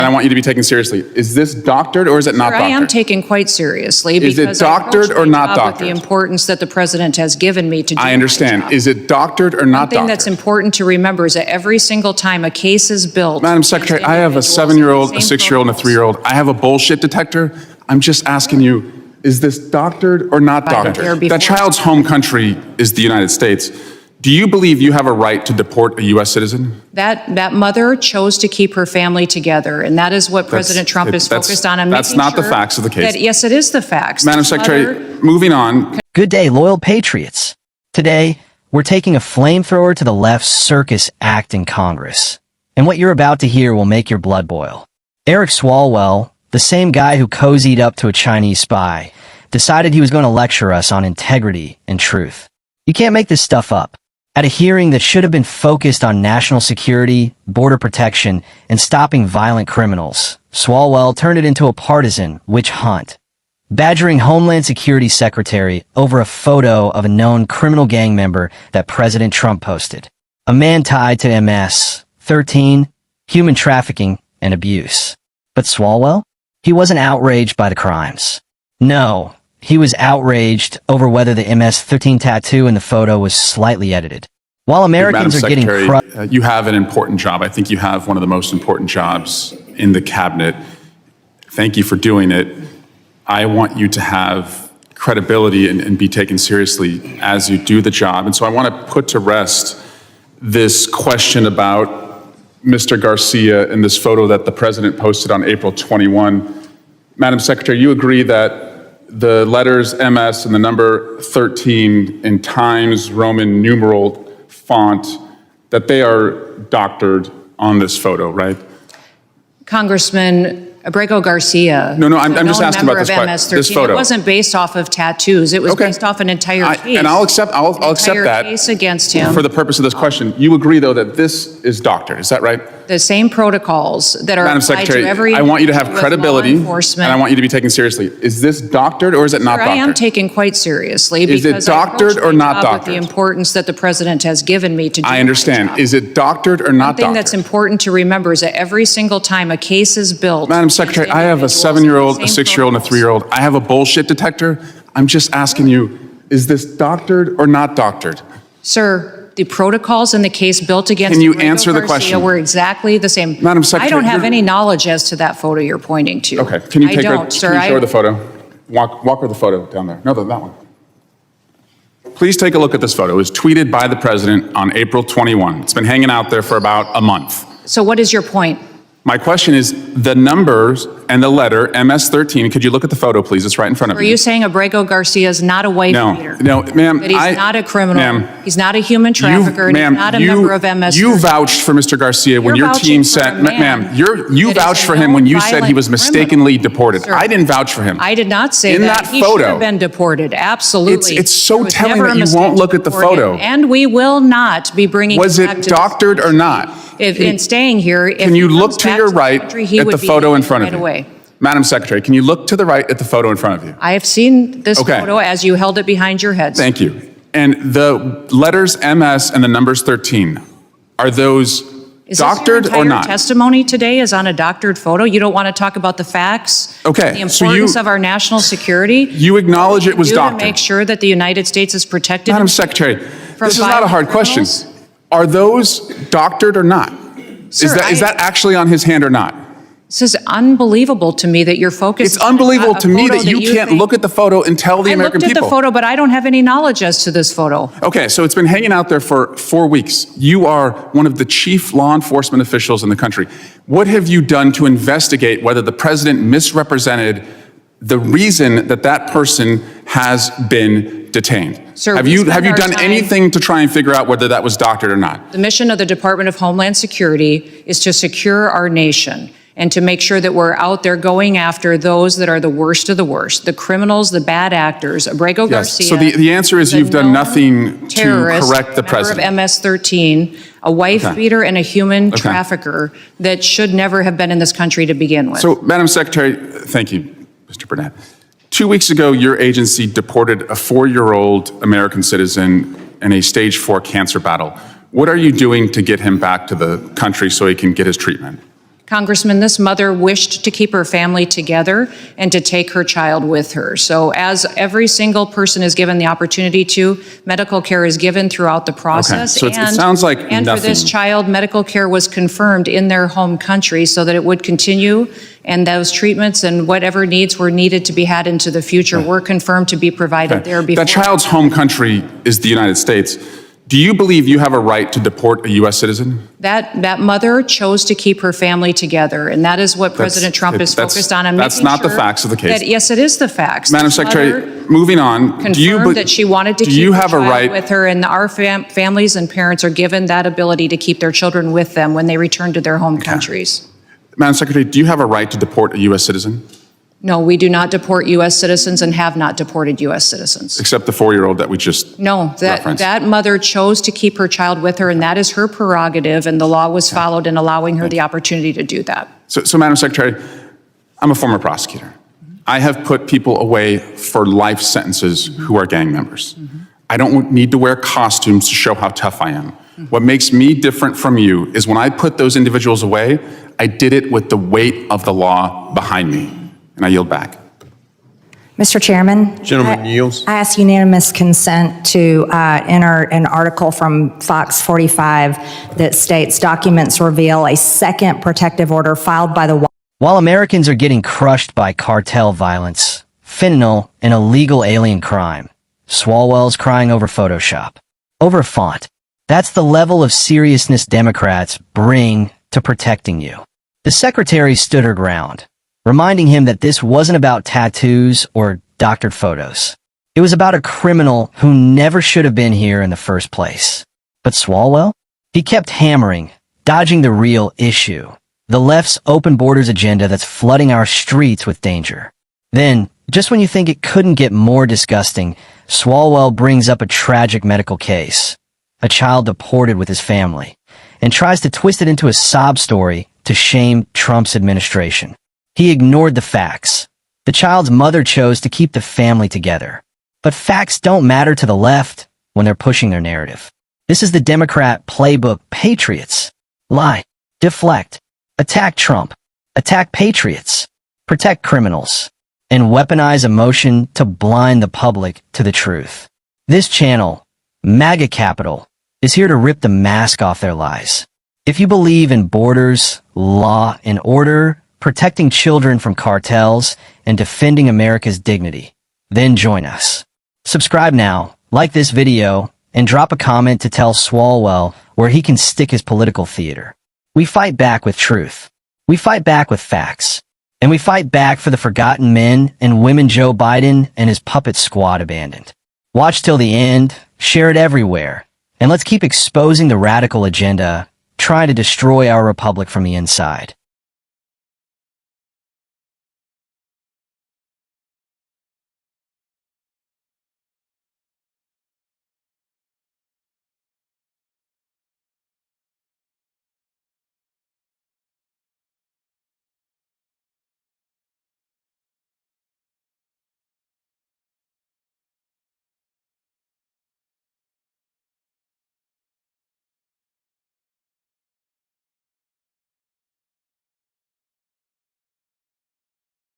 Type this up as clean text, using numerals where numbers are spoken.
And I want you to be taken seriously. Is this doctored or is it not doctored? I am taken quite seriously. Is it doctored or not doctored? The importance that the president has given me to do I understand. my job. Is it doctored or not doctored? One thing that's important to remember is that every single time a case is built. Madam Secretary, I have a 7-year-old, a 6-year-old, and a 3-year-old. I have a bullshit detector. I'm just asking you, is this doctored or not doctored? That child's home country is the United States. Do you believe you have a right to deport a U.S. citizen? That mother chose to keep her family together, and that is what President Trump is focused on. That's not the facts of the case. Yes, it is the facts. Madam Secretary, moving on. Good day, loyal patriots. Today, we're taking a flamethrower to the left's circus act in Congress. And what you're about to hear will make your blood boil. Eric Swalwell, the same guy who cozied up to a Chinese spy, decided he was going to lecture us on integrity and truth. You can't make this stuff up. At a hearing that should have been focused on national security, border protection, and stopping violent criminals, Swalwell turned it into a partisan witch hunt, badgering Homeland Security Secretary over a photo of a known criminal gang member that President Trump posted. A man tied to MS-13, human trafficking, and abuse. But Swalwell? He wasn't outraged by the crimes. No. He was outraged over whether the MS-13 tattoo in the photo was slightly edited. While Americans are getting crushed... You have an important job. I think you have one of the most important jobs in the cabinet. Thank you for doing it. I want you to have credibility and be taken seriously as you do the job. And so I want to put to rest this question about Mr. Garcia and this photo that the president posted on April 21. Madam Secretary, you agree that the letters MS and the number 13 in Times Roman numeral font, that they are doctored on this photo, right? Congressman Abrego Garcia. No, I'm just asking about this photo. It wasn't based off of tattoos. It was based off an entire case. And I'll accept that case against him. For the purpose of this question. You agree, though, that this is doctored. Is that right? The same protocols that are Madam Secretary, I want you to have credibility, and I want you to be taken seriously. Is this doctored or is it not doctored? I am taken quite seriously. Is it doctored or not doctored? The importance that the president has given me to do I understand. my job. Is it doctored or not doctored? One thing that's important to remember is that every single time a case is built. Madam Secretary, I have a 7-year-old, a 6-year-old, and a 3-year-old. I have a bullshit detector. I'm just asking you, is this doctored or not doctored? Sir, the protocols in the case built against Can you Abrego answer the Garcia question? Were exactly the same. Madam Secretary, I don't have any knowledge as to that photo you're pointing to. Okay, can you I take don't, her, sir. can you show her the photo? Walk her the photo down there. No, that one. Please take a look at this photo. It was tweeted by the president on April 21. It's been hanging out there for about a month. So what is your point? My question is the numbers and the letter MS-13. Could you look at the photo, please? It's right in front of you. Are you saying Abrego Garcia is not a wife beater? No, ma'am. That he's not a criminal. He's not a human trafficker. And he's not a member of MS-13. You vouched for Mr. Garcia when your team said, ma'am, you vouched for him when you said he was mistakenly deported. Sir, I didn't vouch for him. I did not say in that. that He photo, should have been deported. Absolutely. It's so telling that you won't look at the photo. And we will not be bringing him back to this. Was it doctored or not? In staying here, can you look to your right at the photo in front of you? Madam Secretary, can you look to the right at the photo in front of you? I have seen this photo as you held it behind your heads. Thank you. And the letters MS and the numbers 13, are those doctored or not? Testimony today is on a doctored photo. You don't want to talk about the facts. Okay. The importance of our national security. You acknowledge it was doctored. To make sure that the United States is protected. Madam Secretary, this is not a hard question. Are those doctored or not? Sir, is that actually on his hand or not? This is unbelievable to me that you're focused. It's unbelievable to me that you can't look at the photo and tell the American people. I looked at the photo, but I don't have any knowledge as to this photo. Okay, so it's been hanging out there for 4 weeks. You are one of the chief law enforcement officials in the country. What have you done to investigate whether the president misrepresented the reason that that person has been detained? Sir, have you done anything to try and figure out whether that was doctored or not? The mission of the Department of Homeland Security is to secure our nation and to make sure that we're out there going after those that are the worst of the worst, the criminals, the bad actors. Abrego Garcia. So the answer is you've done nothing to correct the president. Member of MS-13, a wife beater and a human trafficker that should never have been in this country to begin with. So, Madam Secretary, thank you, Mr. Burnett. 2 weeks ago, your agency deported a 4-year-old American citizen in a stage 4 cancer battle. What are you doing to get him back to the country so he can get his treatment? Congressman, this mother wished to keep her family together and to take her child with her. So as every single person is given the opportunity to, medical care is given throughout the process. So it sounds like and for this nothing. child, medical care was confirmed in their home country so that it would continue, and those treatments and whatever needs were needed to be had into the future were confirmed to be provided there before. That child's home country is the United States. Do you believe you have a right to deport a U.S. citizen? That mother chose to keep her family together, and that is what President Trump is focused on. That's not the facts of the case. Yes, it is the facts. Madam This Secretary, mother moving on, confirmed that she wanted to do keep you her have a child right with her, and our families and parents are given that ability to keep their children with them when they return to their home countries. Madam Secretary, do you have a right to deport a U.S. citizen? No, we do not deport U.S. citizens and have not deported U.S. citizens. Except the 4-year-old that we just No, referenced. that mother chose to keep her child with her, and that is her prerogative, and the law was followed in allowing her the opportunity to do that. So, Madam Secretary, I'm a former prosecutor. I have put people away for life sentences who are gang members. I don't need to wear costumes to show how tough I am. What makes me different from you is when I put those individuals away, I did it with the weight of the law behind me. And I yield back. Mr. Chairman. Gentleman yields. I ask unanimous consent to enter an article from Fox 45 that states documents reveal a second protective order filed by the While Americans are getting crushed by cartel violence, fentanyl, and illegal alien crime, Swalwell's crying over Photoshop, over font. That's the level of seriousness Democrats bring to protecting you. The secretary stood her ground, reminding him that this wasn't about tattoos or doctored photos. It was about a criminal who never should have been here in the first place. But Swalwell? He kept hammering, dodging the real issue, the left's open borders agenda that's flooding our streets with danger. Then, just when you think it couldn't get more disgusting, Swalwell brings up a tragic medical case, a child deported with his family, and tries to twist it into a sob story to shame Trump's administration. He ignored the facts. The child's mother chose to keep the family together. But facts don't matter to the left when they're pushing their narrative. This is the Democrat playbook: patriots. Lie. Deflect. Attack Trump. Attack patriots. Protect criminals. And weaponize emotion to blind the public to the truth. This channel, MAGA Capital, is here to rip the mask off their lies. If you believe in borders, law, and order, protecting children from cartels, and defending America's dignity, then join us. Subscribe now, like this video, and drop a comment to tell Swalwell where he can stick his political theater. We fight back with truth. We fight back with facts. And we fight back for the forgotten men and women Joe Biden and his puppet squad abandoned. Watch till the end, share it everywhere, and let's keep exposing the radical agenda trying to destroy our republic from the inside.